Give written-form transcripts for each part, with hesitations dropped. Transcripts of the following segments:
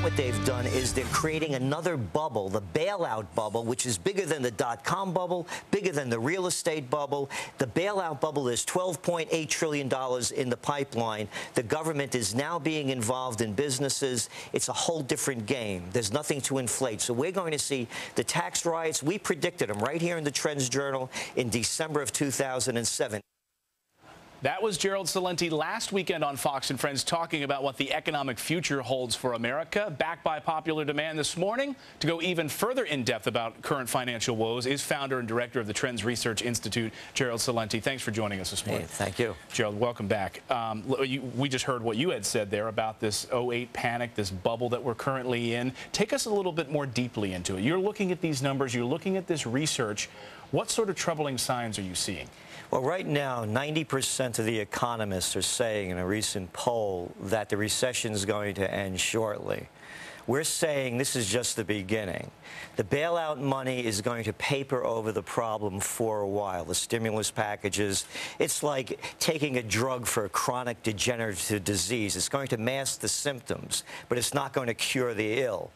what they've done is they're creating another bubble, the bailout bubble, which is bigger than the dot-com bubble, bigger than the real estate bubble. The bailout bubble is $12.8 trillion in the pipeline. The government is now being involved in businesses. It's a whole different game. There's nothing to inflate. So we're going to see the tax riots. We predicted them right here in the Trends Journal in December of 2007. That was Gerald Celente last weekend on Fox & Friends talking about what the economic future holds for America. Back by popular demand this morning to go even further in depth about current financial woes is founder and director of the Trends Research Institute, Gerald Celente. Thanks for joining us this morning. Hey, thank you. Gerald, welcome back. We just heard what you had said there about this '08 panic, this bubble that we're currently in. Take us a little bit more deeply into it. You're looking at these numbers. You're looking at this research. What sort of troubling signs are you seeing? Well, right now, 90% of the economists are saying in a recent poll that the recession is going to end shortly. We're saying this is just the beginning. The bailout money is going to paper over the problem for a while. The stimulus packages, it's like taking a drug for a chronic degenerative disease. It's going to mask the symptoms, but it's not going to cure the ill.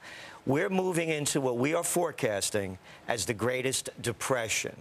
We're moving into what we are forecasting as the greatest depression.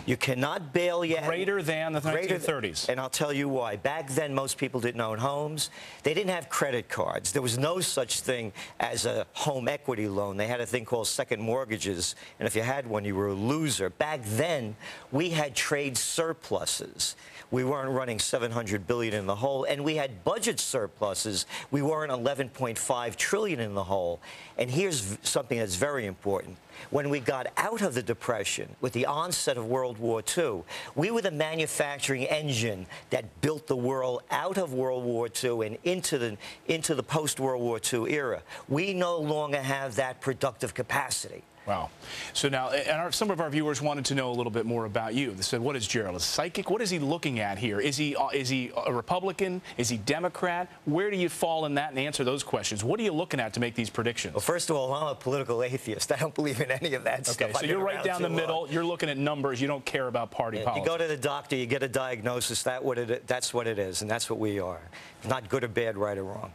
You cannot bail yet. Greater than the 1930s. And I'll tell you why. Back then, most people didn't own homes. They didn't have credit cards. There was no such thing as a home equity loan. They had a thing called second mortgages. And if you had one, you were a loser. Back then, we had trade surpluses. We weren't running $700 billion in the hole. And we had budget surpluses. We weren't $11.5 trillion in the hole. And here's something that's very important. When we got out of the Depression with the onset of World War II, we were the manufacturing engine that built the world out of World War II and into the post-World War II era. We no longer have that productive capacity. Wow. So now, some of our viewers wanted to know a little bit more about you. They said, what is Gerald? A psychic? What is he looking at here? Is he a Republican? Is he Democrat? Where do you fall in that, and answer those questions? What are you looking at to make these predictions? Well, first of all, I'm a political atheist. I don't believe in any of that stuff. Okay, so you're right down the middle. You're looking at numbers. You don't care about party politics. You go to the doctor, you get a diagnosis. That's what it is, and that's what we are. Not good or bad, right or wrong,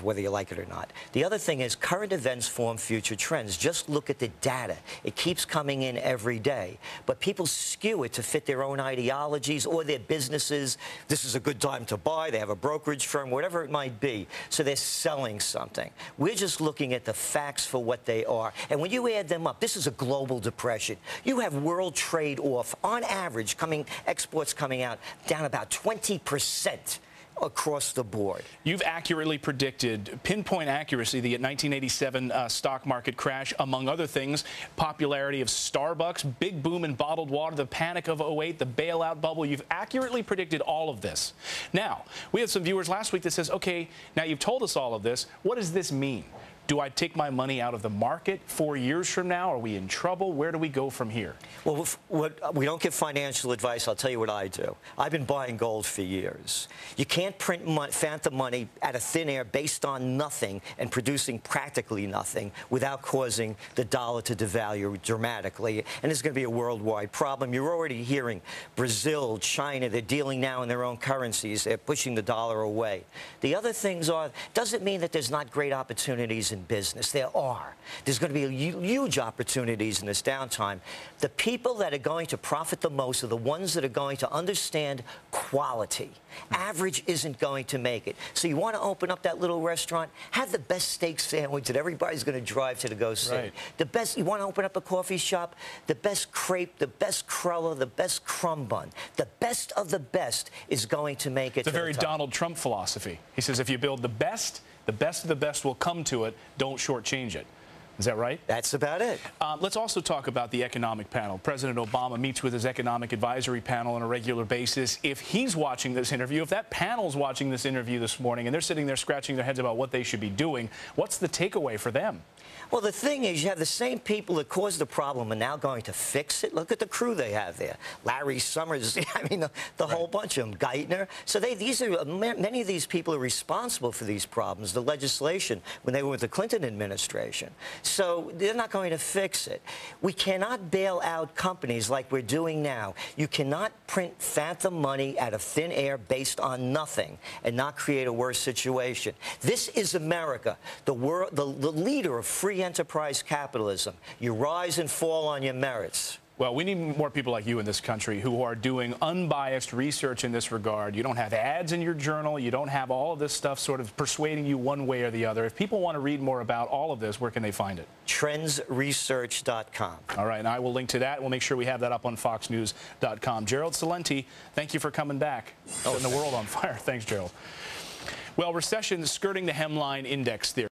whether you like it or not. The other thing is current events form future trends. Just look at the data. It keeps coming in every day. But people skew it to fit their own ideologies or their businesses. This is a good time to buy. They have a brokerage firm, whatever it might be. So they're selling something. We're just looking at the facts for what they are. And when you add them up, this is a global depression. You have world trade off, on average, exports coming out down about 20%. Across the board. You've accurately predicted, pinpoint accuracy, the 1987 stock market crash, among other things, popularity of Starbucks, big boom in bottled water, the panic of '08, the bailout bubble. You've accurately predicted all of this. Now, we had some viewers last week that says, okay, now you've told us all of this. What does this mean? Do I take my money out of the market 4 years from now? Are we in trouble? Where do we go from here? Well, we don't give financial advice. I'll tell you what I do. I've been buying gold for years. You can't print phantom money out of thin air based on nothing and producing practically nothing without causing the dollar to devalue dramatically. And it's going to be a worldwide problem. You're already hearing Brazil, China, they're dealing now in their own currencies. They're pushing the dollar away. The other things are, doesn't mean that there's not great opportunities in business. There are. There's going to be huge opportunities in this downtime. The people that are going to profit the most are the ones that are going to understand quality. Average isn't going to make it. So you want to open up that little restaurant, have the best steak sandwich that everybody's going to drive to go see. Right. The best, you want to open up a coffee shop, the best crepe, the best cruller, the best crumb bun. The best of the best is going to make it. It's a very Donald Trump philosophy. He says if you build the best of the best will come to it. Don't shortchange it. Is that right? That's about it. Let's also talk about the economic panel. President Obama meets with his economic advisory panel on a regular basis. If he's watching this interview, if that panel's watching this interview this morning and they're sitting there scratching their heads about what they should be doing, what's the takeaway for them? Well, the thing is, you have the same people that caused the problem are now going to fix it. Look at the crew they have there. Larry Summers, I mean, the whole bunch of them, Geithner. So many of these people are responsible for these problems, the legislation, when they were with the Clinton administration. So they're not going to fix it. We cannot bail out companies like we're doing now. You cannot print phantom money out of thin air based on nothing and not create a worse situation. This is America, the leader of free enterprise capitalism. You rise and fall on your merits. Well, we need more people like you in this country who are doing unbiased research in this regard. You don't have ads in your journal. You don't have all of this stuff sort of persuading you one way or the other. If people want to read more about all of this, where can they find it? Trendsresearch.com. All right, and I will link to that. We'll make sure we have that up on foxnews.com. Gerald Celente, thank you for coming back. Setting the world on fire. Thanks, Gerald. Well, recession skirting the hemline index theory.